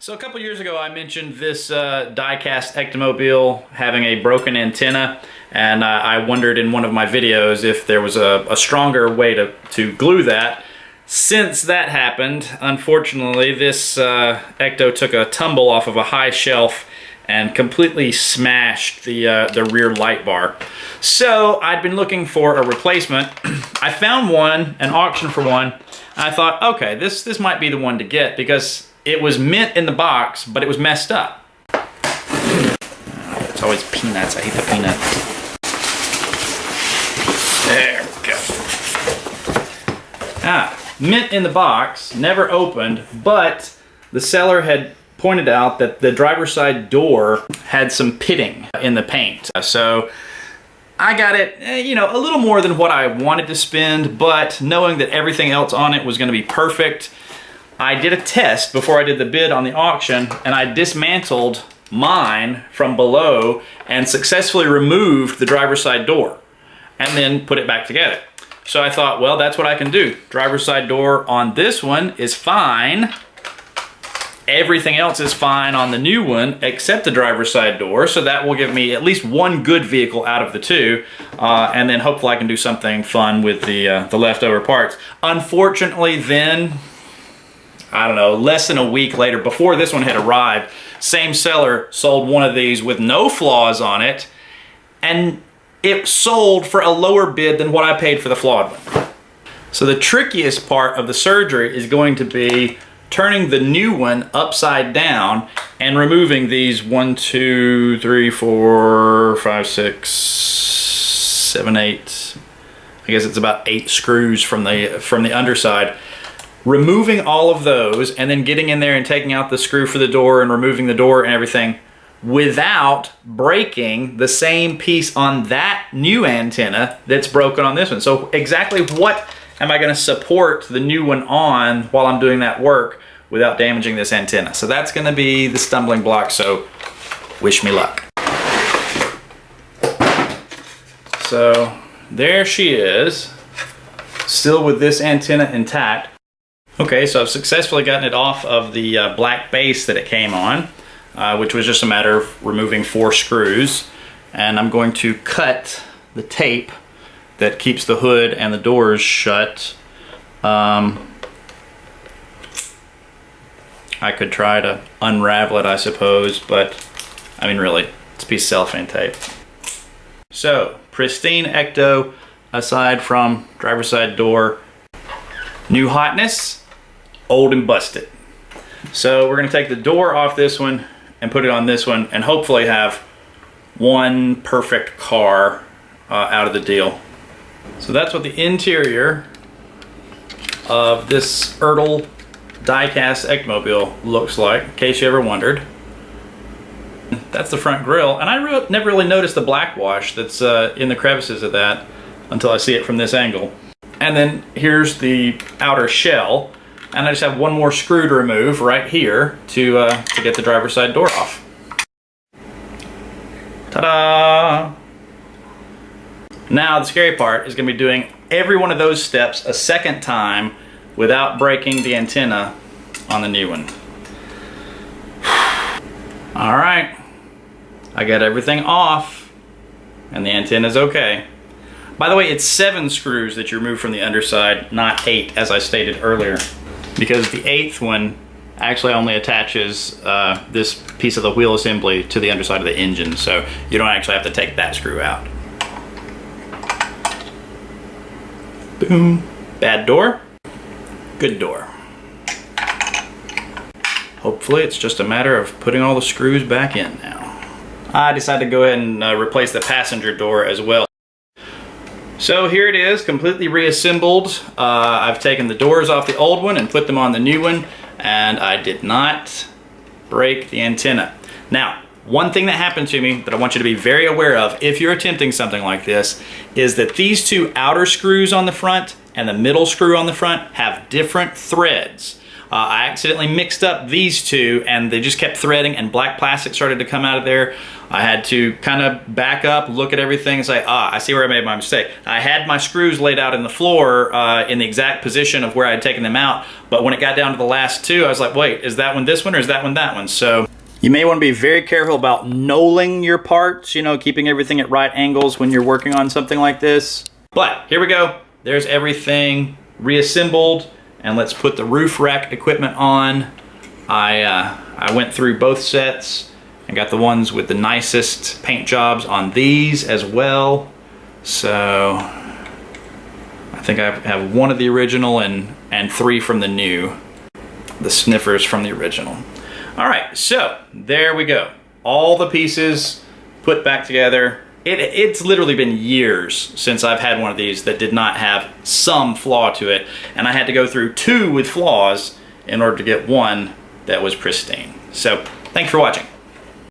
So a couple years ago I mentioned this die-cast Ectomobile having a broken antenna, and I wondered in one of my videos if there was a stronger way to glue that. Since that happened, unfortunately, this Ecto took a tumble off of a high shelf and completely smashed the rear light bar. So I'd been looking for a replacement. I found one, an auction for one. I thought, okay, this might be the one to get because it was mint in the box, but it was messed up. It's always peanuts. I hate the peanuts. There we go. Mint in the box, never opened, but the seller had pointed out that the driver's side door had some pitting in the paint. So I got it, you know, a little more than what I wanted to spend, but knowing that everything else on it was going to be perfect, I did a test before I did the bid on the auction, and I dismantled mine from below and successfully removed the driver's side door and then put it back together. So I thought, well, that's what I can do. Driver's side door on this one is fine. Everything else is fine on the new one except the driver's side door, so that will give me at least one good vehicle out of the two, and then hopefully I can do something fun with the leftover parts. Unfortunately then, I don't know, less than a week later, before this one had arrived, same seller sold one of these with no flaws on it, and it sold for a lower bid than what I paid for the flawed one. So the trickiest part of the surgery is going to be turning the new one upside down and removing these 1, 2, 3, 4, 5, 6, 7, 8, I guess it's about 8 screws from the underside. Removing all of those and then getting in there and taking out the screw for the door and removing the door and everything without breaking the same piece on that new antenna that's broken on this one. So exactly what am I going to support the new one on while I'm doing that work without damaging this antenna? So that's going to be the stumbling block, so wish me luck. So there she is, still with this antenna intact. Okay, so I've successfully gotten it off of the black base that it came on, which was just a matter of removing 4 screws. And I'm going to cut the tape that keeps the hood and the doors shut. I could try to unravel it, I suppose, but I mean, really, it's a piece of cellophane tape. So, pristine Ecto, aside from driver's side door. New hotness, old and busted. So we're gonna take the door off this one and put it on this one and hopefully have one perfect car out of the deal. So that's what the interior of this ERTL die-cast Ectomobile looks like, in case you ever wondered. That's the front grille, and I never really noticed the black wash that's in the crevices of that until I see it from this angle. And then here's the outer shell, and I just have one more screw to remove right here to get the driver's side door off. Ta-da! Now the scary part is going to be doing every one of those steps a second time without breaking the antenna on the new one. All right, I got everything off and the antenna's okay. By the way, it's 7 screws that you remove from the underside, not 8 as I stated earlier, because the 8th one actually only attaches this piece of the wheel assembly to the underside of the engine, so you don't actually have to take that screw out. Boom. Bad door, good door. Hopefully it's just a matter of putting all the screws back in now. I decided to go ahead and replace the passenger door as well. So here it is, completely reassembled. I've taken the doors off the old one and put them on the new one, and I did not break the antenna. Now, one thing that happened to me that I want you to be very aware of if you're attempting something like this is that these 2 outer screws on the front and the middle screw on the front have different threads. I accidentally mixed up these two and they just kept threading and black plastic started to come out of there. I had to kind of back up, look at everything and say, I see where I made my mistake. I had my screws laid out in the floor in the exact position of where I had taken them out, but when it got down to the last two, I was like, wait, is that one this one or is that one that one? So you may want to be very careful about knolling your parts, you know, keeping everything at right angles when you're working on something like this. But here we go. There's everything reassembled, and let's put the roof rack equipment on. I went through both sets and got the ones with the nicest paint jobs on these as well. So I think I have one of the original and three from the new, the sniffers from the original. All right, so there we go. All the pieces put back together. It's literally been years since I've had one of these that did not have some flaw to it, and I had to go through two with flaws in order to get one that was pristine. So, thanks for watching.